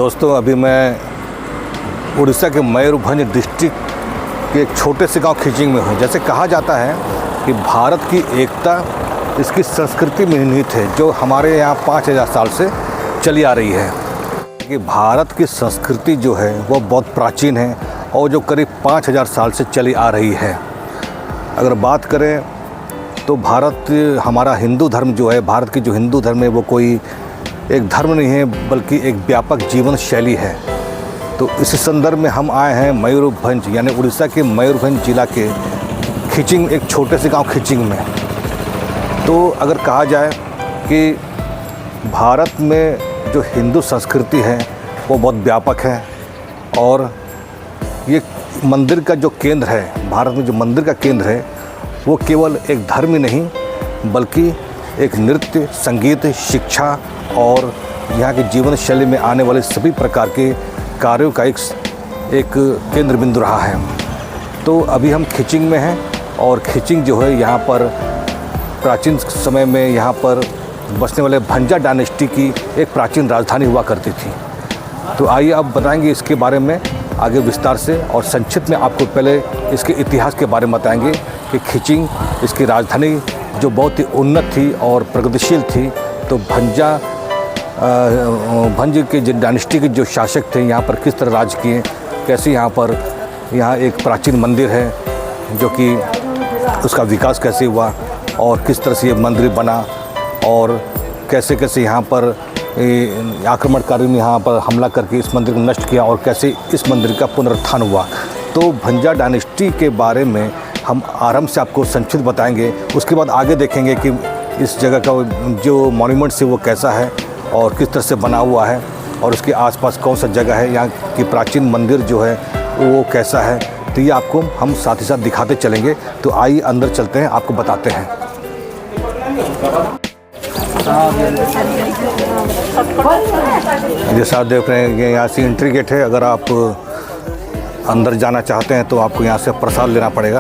दोस्तों, अभी मैं उड़ीसा के मयूरभंज डिस्ट्रिक्ट के एक छोटे से गांव खिचिंग में हूँ। जैसे कहा जाता है कि भारत की एकता इसकी संस्कृति में निहित है, जो हमारे यहाँ 5000 साल से चली आ रही है। कि भारत की संस्कृति जो है वो बहुत प्राचीन है और जो करीब 5000 साल से चली आ रही है। अगर बात करें तो भारत हमारा हिंदू धर्म जो है, भारत की जो हिंदू धर्म है वो कोई एक धर्म नहीं है बल्कि एक व्यापक जीवन शैली है। तो इसी संदर्भ में हम आए हैं मयूरभंज यानी उड़ीसा के मयूरभंज जिला के खिचिंग, एक छोटे से गांव खिचिंग में। तो अगर कहा जाए कि भारत में जो हिंदू संस्कृति है वो बहुत व्यापक है और ये मंदिर का जो केंद्र है, भारत में जो मंदिर का केंद्र है वो केवल एक धर्म ही नहीं बल्कि एक नृत्य, संगीत, शिक्षा और यहाँ की जीवन शैली में आने वाले सभी प्रकार के कार्यों का एक केंद्र बिंदु रहा है। तो अभी हम खिचिंग में हैं और खिचिंग जो है यहाँ पर प्राचीन समय में यहाँ पर बसने वाले भंजा डायनेस्टी की एक प्राचीन राजधानी हुआ करती थी। तो आइए अब बताएंगे इसके बारे में आगे विस्तार से और संक्षिप्त में आपको पहले इसके इतिहास के बारे में बताएंगे कि खिचिंग इसकी राजधानी जो बहुत ही उन्नत थी और प्रगतिशील थी। तो भंज के जो डायनेस्टी के जो शासक थे यहाँ पर किस तरह राज किए, कैसे यहाँ एक प्राचीन मंदिर है जो कि उसका विकास कैसे हुआ और किस तरह से ये मंदिर बना और कैसे कैसे यहाँ पर आक्रमणकारियों ने यहाँ पर हमला करके इस मंदिर को नष्ट किया और कैसे इस मंदिर का पुनरुत्थान हुआ। तो भंजा डायनेस्टी के बारे में हम आरंभ से आपको संक्षिप्त बताएंगे। उसके बाद आगे देखेंगे कि इस जगह का जो मॉन्यूमेंट्स है वो कैसा है और किस तरह से बना हुआ है और उसके आसपास कौन सा जगह है, यहाँ की प्राचीन मंदिर जो है वो कैसा है। तो ये आपको हम साथ ही साथ दिखाते चलेंगे। तो आइए अंदर चलते हैं, आपको बताते हैं। जैसा आप देख रहे हैं यहाँ से एंट्री गेट है। अगर आप अंदर जाना चाहते हैं तो आपको यहाँ से प्रसाद लेना पड़ेगा।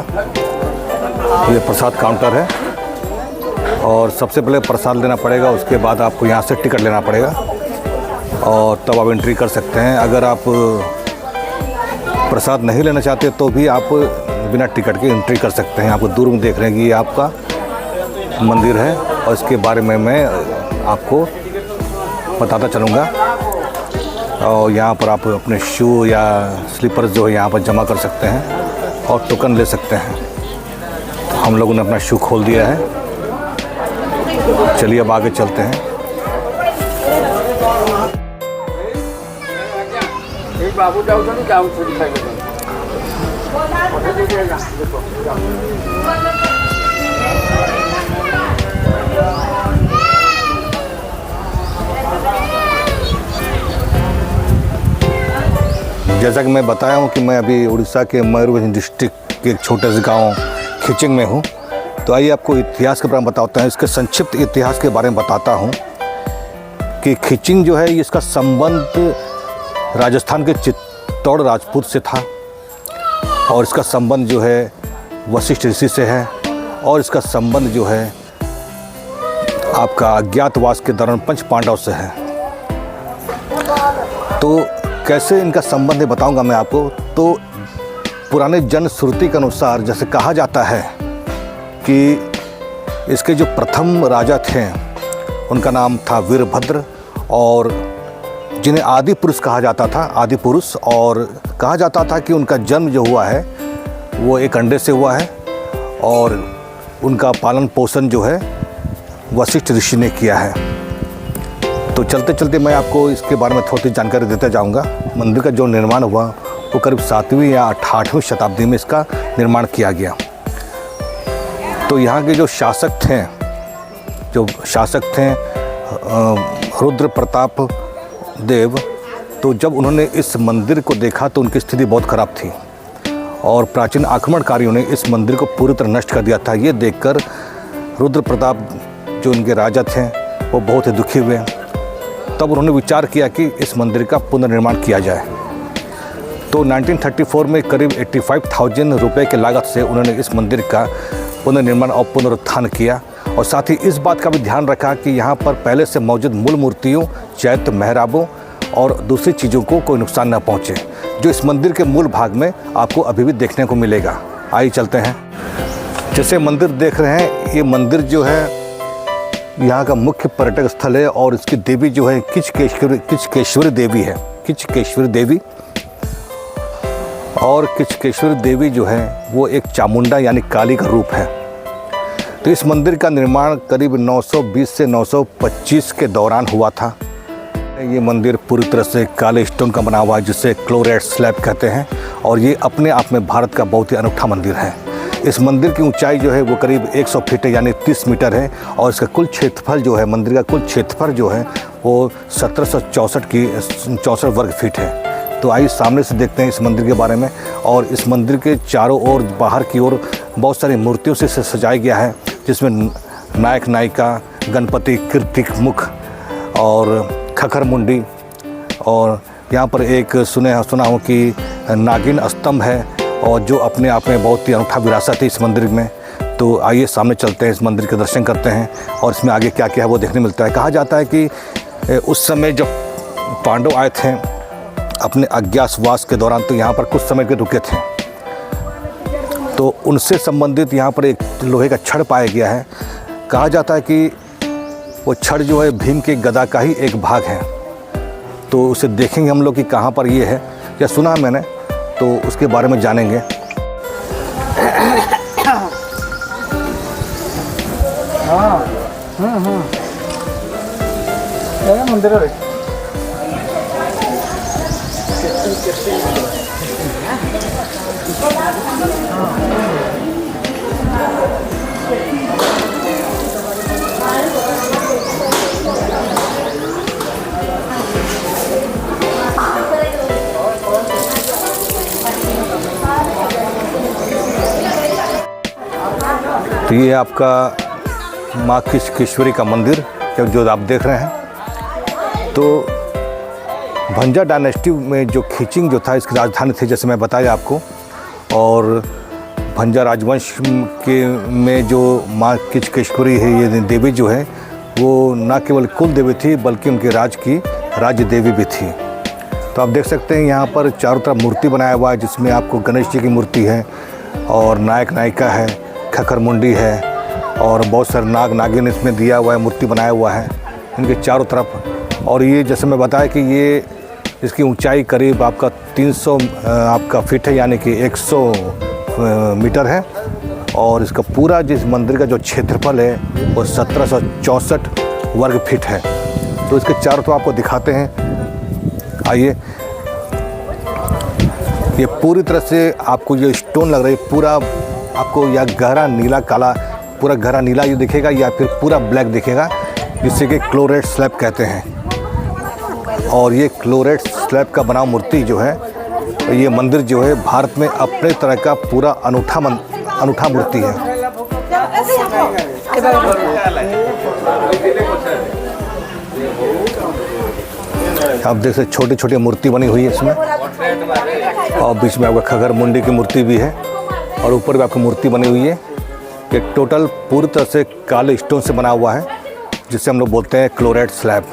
ये प्रसाद काउंटर है और सबसे पहले प्रसाद लेना पड़ेगा, उसके बाद आपको यहाँ से टिकट लेना पड़ेगा और तब आप एंट्री कर सकते हैं। अगर आप प्रसाद नहीं लेना चाहते तो भी आप बिना टिकट के एंट्री कर सकते हैं। आपको दूर में देख रहे हैं कि ये आपका मंदिर है और इसके बारे में मैं आपको बताता चलूँगा। और यहाँ पर आप अपने शू या स्लीपर्स जो है यहाँ पर जमा कर सकते हैं और टोकन ले सकते हैं। तो हम लोगों ने अपना शू खोल दिया है। चलिए अब आगे चलते हैं। जैसा कि मैं बताया हूँ कि मैं अभी उड़ीसा के मयूरभंज डिस्ट्रिक्ट के एक छोटे से गांव खिचिंग में हूँ। तो आइए आपको इतिहास के बारे में बताता हूँ, इसके संक्षिप्त इतिहास के बारे में बताता हूँ कि खिचिंग जो है इसका संबंध राजस्थान के चित्तौड़ राजपूत से था और इसका संबंध जो है वशिष्ठ ऋषि से है और इसका संबंध जो है आपका अज्ञातवास के दौरान पंच पांडव से है। तो कैसे इनका संबंध है बताऊंगा मैं आपको। तो पुराने जनश्रुति के अनुसार जैसे कहा जाता है कि इसके जो प्रथम राजा थे उनका नाम था वीरभद्र और जिन्हें आदि पुरुष कहा जाता था, आदि पुरुष। और कहा जाता था कि उनका जन्म जो हुआ है वो एक अंडे से हुआ है और उनका पालन पोषण जो है वशिष्ठ ऋषि ने किया है। तो चलते चलते मैं आपको इसके बारे में थोड़ी जानकारी देता जाऊंगा। मंदिर का जो निर्माण हुआ वो करीब 7वीं या 8वीं शताब्दी में इसका निर्माण किया गया। तो यहाँ के जो शासक थे रुद्र प्रताप देव, तो जब उन्होंने इस मंदिर को देखा तो उनकी स्थिति बहुत ख़राब थी और प्राचीन आक्रमणकारियों ने इस मंदिर को पूरी तरह नष्ट कर दिया था। ये देखकर रुद्र प्रताप जो उनके राजा थे वो बहुत ही दुखी हुए। तब उन्होंने विचार किया कि इस मंदिर का पुनर्निर्माण किया जाए। तो 1934 में करीब 85,000 रुपये की लागत से उन्होंने इस मंदिर का पुनर्निर्माण और पुनरुत्थान किया और साथ ही इस बात का भी ध्यान रखा कि यहाँ पर पहले से मौजूद मूल मूर्तियों, चैत्य, मेहराबों और दूसरी चीज़ों को कोई नुकसान ना पहुँचे, जो इस मंदिर के मूल भाग में आपको अभी भी देखने को मिलेगा। आइए चलते हैं। जैसे मंदिर देख रहे हैं, ये मंदिर जो है यहाँ का मुख्य पर्यटक स्थल है और इसकी देवी जो है किचकेश्वरी देवी है। किचकेश्वरी देवी, और किचकेश्वरी देवी जो है वो एक चामुंडा यानी काली का रूप है। तो इस मंदिर का निर्माण करीब 920 से 925 के दौरान हुआ था। ये मंदिर पूरी तरह से काले स्टोन का बना हुआ है, जिसे क्लोरेट स्लैब कहते हैं, और ये अपने आप में भारत का बहुत ही अनूठा मंदिर है। इस मंदिर की ऊंचाई जो है वो करीब 100 फीट है यानी 30 मीटर है, और इसका कुल क्षेत्रफल जो है, मंदिर का कुल क्षेत्रफल जो है वो 1764 वर्ग फीट है। तो आइए सामने से देखते हैं इस मंदिर के बारे में। और इस मंदिर के चारों ओर बाहर की ओर बहुत सारी मूर्तियों से सजाया गया है, जिसमें नायक नायिका, गणपति, कीर्तिक मुख और खखर मुंडी, और यहाँ पर एक सुना हूँ कि नागिन स्तंभ है, और जो अपने आप में बहुत ही अनूठा विरासत है इस मंदिर में। तो आइए सामने चलते हैं, इस मंदिर के दर्शन करते हैं और इसमें आगे क्या क्या है वो देखने मिलता है। कहा जाता है कि उस समय जब पांडव आए थे अपने अज्ञातवास के दौरान, तो यहाँ पर कुछ समय के रुके थे, तो उनसे संबंधित यहाँ पर एक लोहे का छड़ पाया गया है। कहा जाता है कि वो छड़ जो है भीम के गदा का ही एक भाग है। तो उसे देखेंगे हम लोग कि कहाँ पर ये है, या सुना है मैंने, तो उसके बारे में जानेंगे। मंदिर है। तो ये आपका माँ किचकेश्वरी का मंदिर जो आप देख रहे हैं। तो भंजा डायनेस्टी में जो खिचिंग जो था इसकी राजधानी थी, जैसे मैं बताया आपको, और भंजा राजवंश के में जो माँ किचकेश्वरी है, ये देवी जो है वो न केवल कुल देवी थी बल्कि उनके राज्य देवी भी थी। तो आप देख सकते हैं यहाँ पर चारों तरफ मूर्ति बनाया हुआ है, जिसमें आपको गणेश जी की मूर्ति है और नायक नायिका है, खखर मुंडी है, और बहुत सारे नाग नागिन इसमें दिया हुआ है, मूर्ति बनाया हुआ है इनके चारों तरफ। और ये जैसे मैं बताया कि ये इसकी ऊंचाई करीब आपका 300 आपका फीट है यानी कि 100 मीटर है, और इसका पूरा जिस मंदिर का जो क्षेत्रफल है वो 1764 वर्ग फीट है। तो इसके चारों तरफ आपको दिखाते हैं। आइए, ये पूरी तरह से आपको ये स्टोन लग रही है, पूरा आपको या गहरा नीला काला, पूरा गहरा नीला ये दिखेगा या फिर पूरा ब्लैक दिखेगा, जिससे कि क्लोरेट स्लैब कहते हैं। और ये क्लोरेट स्लैब का बना मूर्ति जो है, ये मंदिर जो है भारत में अपने तरह का पूरा अनूठा मूर्ति है। आप देख सकते छोटी छोटी मूर्ति बनी हुई है इसमें, और बीच में आपका खगर मुंडी की मूर्ति भी है, और ऊपर भी आपकी मूर्ति बनी हुई है। ये टोटल पूरी तरह से काले स्टोन से बना हुआ है, जिसे हम लोग बोलते हैं क्लोरेट स्लैब।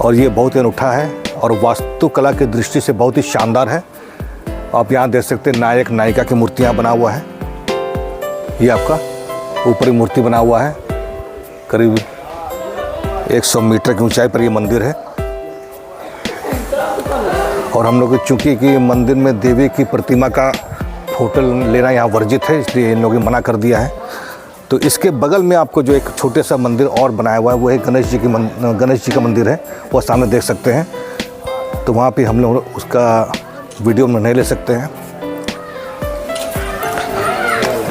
और ये बहुत ही अनूठा है और वास्तुकला की दृष्टि से बहुत ही शानदार है। आप यहाँ देख सकते हैं नायक नायिका की मूर्तियाँ बना हुआ है। ये आपका ऊपरी मूर्ति बना हुआ है, करीब 100 मीटर की ऊंचाई पर ये मंदिर है। और हम लोग चूँकि कि मंदिर में देवी की प्रतिमा का फोटो लेना यहाँ वर्जित है, इसलिए इन लोगों ने मना कर दिया है। तो इसके बगल में आपको जो एक छोटे सा मंदिर और बनाया हुआ है, वो एक गणेश जी का मंदिर है, वो सामने देख सकते हैं। तो वहाँ पे हम लोग उसका वीडियो में नहीं ले सकते हैं।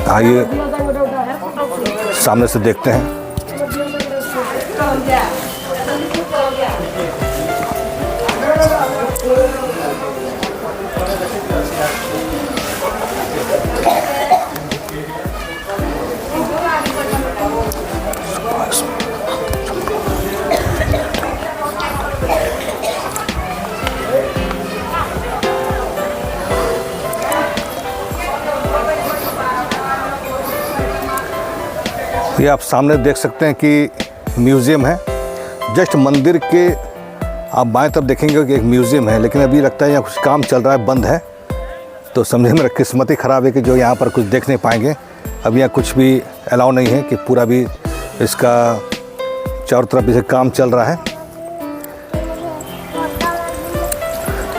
आइए सामने से देखते हैं। ये आप सामने देख सकते हैं कि म्यूज़ियम है। जस्ट मंदिर के आप बाएं तरफ देखेंगे कि एक म्यूज़ियम है, लेकिन अभी लगता है यहाँ कुछ काम चल रहा है, बंद है। तो समझे मेरा किस्मत ही ख़राब है कि जो यहाँ पर कुछ देख नहीं पाएंगे। अब यहाँ कुछ भी अलाउ नहीं है कि पूरा भी इसका चारों तरफ इसे काम चल रहा है।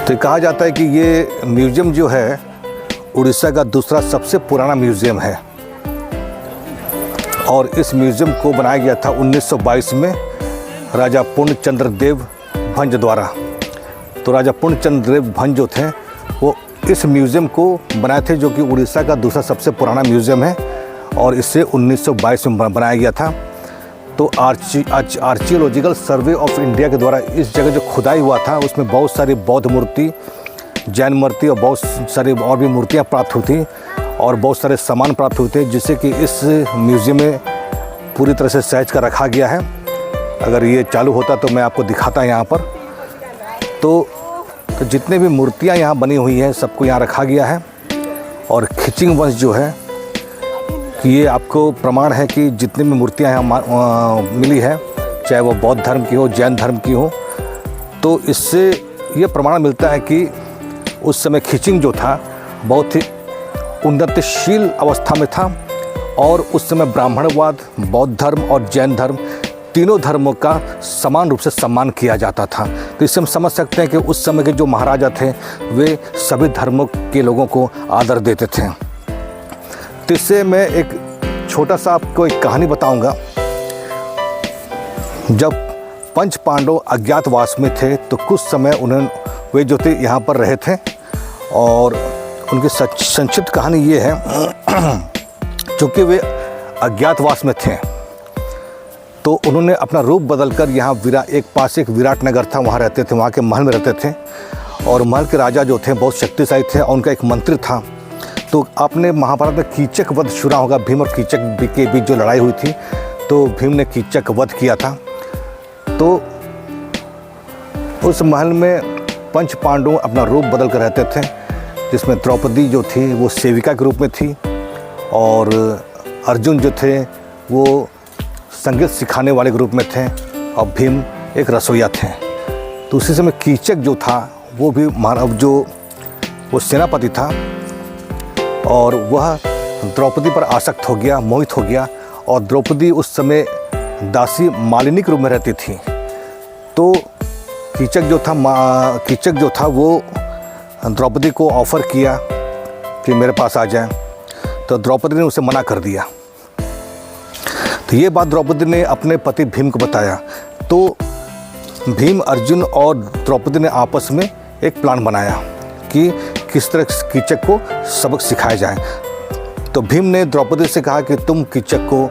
तो कहा जाता है कि ये म्यूज़ियम जो है उड़ीसा का दूसरा सबसे पुराना म्यूज़ियम है और इस म्यूज़ियम को बनाया गया था 1922 में राजा पूर्णचंद्र देव भंज द्वारा। तो राजा पूर्णचंद्र देव भंज जो थे वो इस म्यूज़ियम को बनाए थे, जो कि उड़ीसा का दूसरा सबसे पुराना म्यूज़ियम है और इसे 1922 में बनाया गया था। तो आर्कियोलॉजिकल सर्वे ऑफ इंडिया के द्वारा इस जगह जो खुदाई हुआ था उसमें बहुत सारी बौद्ध मूर्ति, जैन मूर्ति और बहुत सारी और भी मूर्तियाँ प्राप्त हुई थी और बहुत सारे सामान प्राप्त हुए थे, जिससे कि इस म्यूज़ियम में पूरी तरह से सहेज कर रखा गया है। अगर ये चालू होता तो मैं आपको दिखाता यहाँ पर। तो जितने भी मूर्तियाँ यहाँ बनी हुई हैं सबको यहाँ रखा गया है। और खिचिंग वंश जो है कि ये आपको प्रमाण है कि जितनी भी मूर्तियाँ यहाँ मिली है, चाहे वो बौद्ध धर्म की हो, जैन धर्म की हो, तो इससे ये प्रमाण मिलता है कि उस समय खिचिंग जो था बहुत ही उन्नतिशील अवस्था में था और उस समय ब्राह्मणवाद, बौद्ध धर्म और जैन धर्म तीनों धर्मों का समान रूप से सम्मान किया जाता था। तो इससे हम समझ सकते हैं कि उस समय के जो महाराजा थे वे सभी धर्मों के लोगों को आदर देते थे। तो इससे मैं एक छोटा सा आपको एक कहानी बताऊंगा। जब पंच पांडव अज्ञातवास में थे तो कुछ समय वे जो थे यहाँ पर रहे थे और उनकी संक्षिप्त कहानी ये है क्योंकि वे अज्ञातवास में थे तो उन्होंने अपना रूप बदलकर यहाँ एक विराट नगर था, वहाँ रहते थे, वहाँ के महल में रहते थे और महल के राजा जो थे बहुत शक्तिशाली थे और उनका एक मंत्री था। तो आपने महाभारत में कीचक वध सुना होगा, भीम और कीचक के बीच जो लड़ाई हुई थी, तो भीम ने कीचक वध किया था। तो उस महल में पंच पांडव अपना रूप बदल कर रहते थे, जिसमें द्रौपदी जो थी वो सेविका के रूप में थी और अर्जुन जो थे वो संगीत सिखाने वाले के रूप में थे और भीम एक रसोइया थे। तो उसी समय कीचक जो था वो भी वो सेनापति था और वह द्रौपदी पर आसक्त हो गया, मोहित हो गया और द्रौपदी उस समय दासी मालिनी के रूप में रहती थी। तो कीचक जो था वो द्रौपदी को ऑफ़र किया कि मेरे पास आ जाए, तो द्रौपदी ने उसे मना कर दिया। तो ये बात द्रौपदी ने अपने पति भीम को बताया। तो भीम, अर्जुन और द्रौपदी ने आपस में एक प्लान बनाया कि किस तरह कीचक को सबक सिखाया जाए। तो भीम ने द्रौपदी से कहा कि तुम कीचक को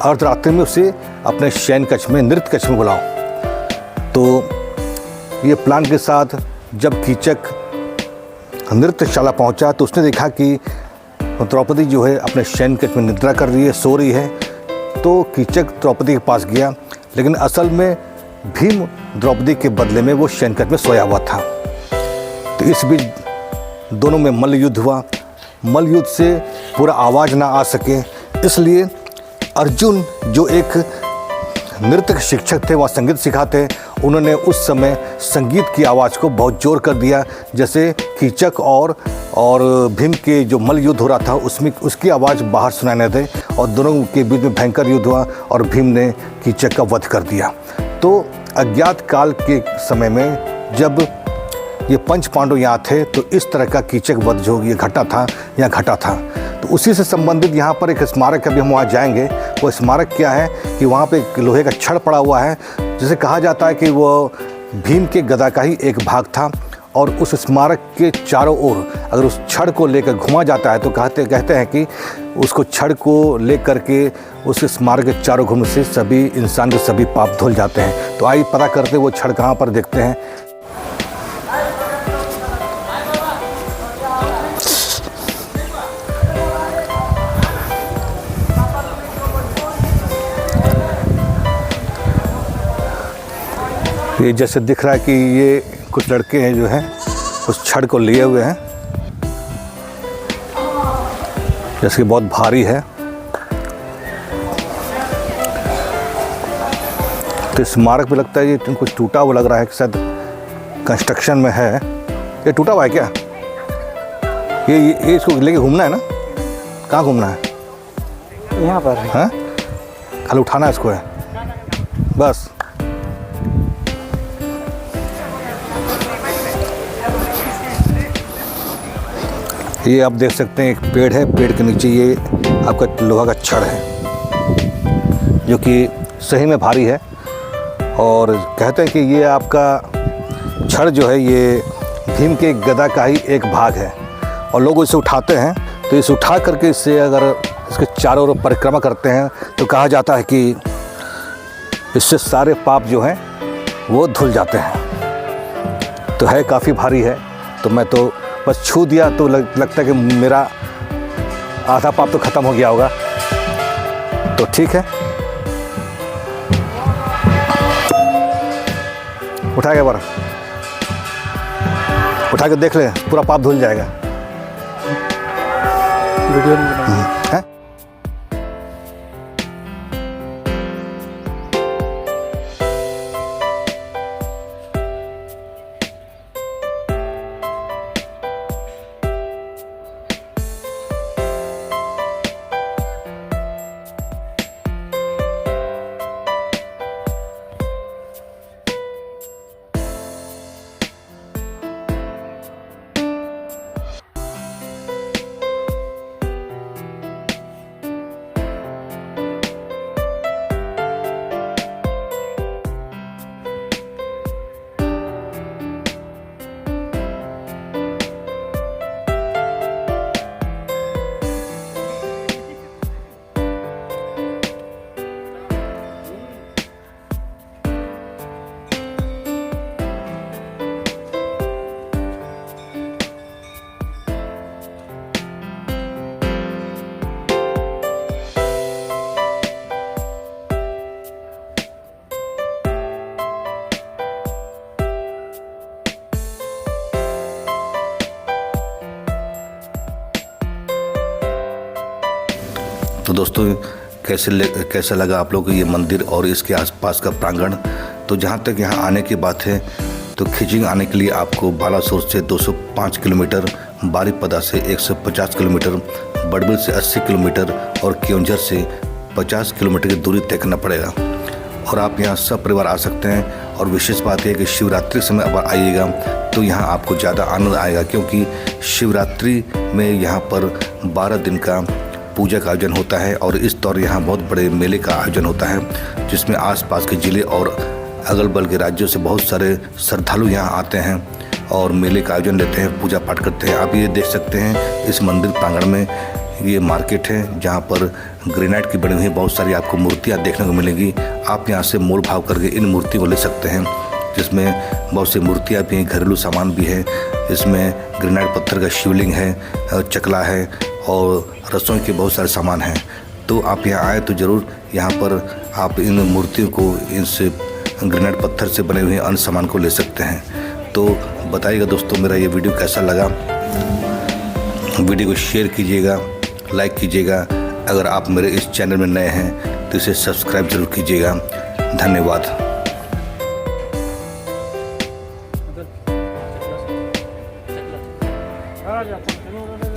अर्धरात्रि में उसे अपने शयन कक्ष में, नृत्य कक्ष में बुलाओ। तो ये प्लान के साथ जब कीचक नृत्यशाला पहुंचा तो उसने देखा कि द्रौपदी जो है अपने शयन कक्ष में निद्रा कर रही है, सो रही है। तो कीचक द्रौपदी के पास गया, लेकिन असल में भीम द्रौपदी के बदले में वो शयन कक्ष में सोया हुआ था। तो इस बीच दोनों में मल्ल युद्ध हुआ। मल्ल युद्ध से पूरा आवाज़ ना आ सके, इसलिए अर्जुन जो एक नृत्य शिक्षक थे, वह संगीत सिखाते, उन्होंने उस समय संगीत की आवाज़ को बहुत जोर कर दिया, जैसे कीचक और भीम के जो मल्ल युद्ध हो रहा था उसमें उसकी आवाज़ बाहर सुनाई न दे और दोनों के बीच में भयंकर युद्ध हुआ और भीम ने कीचक का वध कर दिया। तो अज्ञात काल के समय में जब ये पंच पांडव यहाँ थे तो इस तरह का कीचक वध जो ये घटा था। तो उसी से संबंधित यहाँ पर एक स्मारक, अभी हम वहाँ जाएंगे। वो स्मारक क्या है कि वहाँ पे एक लोहे का छड़ पड़ा हुआ है, जिसे कहा जाता है कि वो भीम के गदा का ही एक भाग था और उस स्मारक के चारों ओर अगर उस छड़ को लेकर घुमा जाता है तो कहते हैं कि उसको छड़ को लेकर के उस स्मारक के चारों घुमने से सभी इंसान के सभी पाप धुल जाते हैं। तो आइए पता करते वो छड़ कहाँ पर देखते हैं। ये जैसे दिख रहा है कि ये कुछ लड़के हैं जो हैं उस छड़ को लिए हुए हैं, जैसे कि बहुत भारी है। तो स्मारक भी लगता है ये कुछ टूटा हुआ लग रहा है कि शायद कंस्ट्रक्शन में है। ये टूटा हुआ है क्या? ये इसको लेके घूमना है ना? कहाँ घूमना है? यहाँ पर हाँ, खाली उठाना है इसको है बस। ये आप देख सकते हैं एक पेड़ है, पेड़ के नीचे ये आपका लोहा का छड़ है जो कि सही में भारी है। और कहते हैं कि ये आपका छड़ जो है ये भीम के गदा का ही एक भाग है और लोग इसे उठाते हैं। तो इसे उठा करके इससे अगर इसके चारों ओर परिक्रमा करते हैं तो कहा जाता है कि इससे सारे पाप जो हैं वो धुल जाते हैं। तो है काफ़ी भारी है, तो मैं तो बस छू दिया तो लगता है कि मेरा आधा पाप तो ख़त्म हो गया होगा। तो ठीक है, उठा के बार उठा के देख ले, पूरा पाप धुल जाएगा। वीडियो नहीं बनाई है? तो दोस्तों कैसा लगा आप लोगों को ये मंदिर और इसके आसपास का प्रांगण? तो जहाँ तक यहाँ आने की बात है तो खिचिंग आने के लिए आपको बालासोर से 205 किलोमीटर, बारीपदा से 150 किलोमीटर, बड़बिल से 80 किलोमीटर और केओंझर से 50 किलोमीटर की दूरी तय करना पड़ेगा। और आप यहाँ सब परिवार आ सकते हैं। और विशेष बात यह है कि शिवरात्रि समय अगर आइएगा तो यहाँ आपको ज़्यादा आनंद आएगा, क्योंकि शिवरात्रि में यहाँ पर 12 दिन का पूजा का आयोजन होता है और इस दौर यहाँ बहुत बड़े मेले का आयोजन होता है, जिसमें आसपास के ज़िले और अगल बगल के राज्यों से बहुत सारे श्रद्धालु यहाँ आते हैं और मेले का आयोजन लेते हैं, पूजा पाठ करते हैं। आप ये देख सकते हैं इस मंदिर प्रांगण में ये मार्केट है जहाँ पर ग्रेनाइट की बनी हुई बहुत सारी आपको मूर्तियाँ देखने को मिलेंगी। आप यहाँ से मोल भाव करके इन मूर्ति को ले सकते हैं, जिसमें बहुत सी मूर्तियाँ भी हैं, घरेलू सामान भी है। इसमें ग्रेनाइट पत्थर का शिवलिंग है, चकला है और रसोई के बहुत सारे सामान हैं। तो आप यहाँ आए तो ज़रूर यहाँ पर आप इन मूर्तियों को, इनसे ग्रेनाइट पत्थर से बने हुए अन्य सामान को ले सकते हैं। तो बताइएगा दोस्तों मेरा ये वीडियो कैसा लगा। वीडियो को शेयर कीजिएगा, लाइक कीजिएगा। अगर आप मेरे इस चैनल में नए हैं तो इसे सब्सक्राइब ज़रूर कीजिएगा। धन्यवाद। आ जाता हूँ।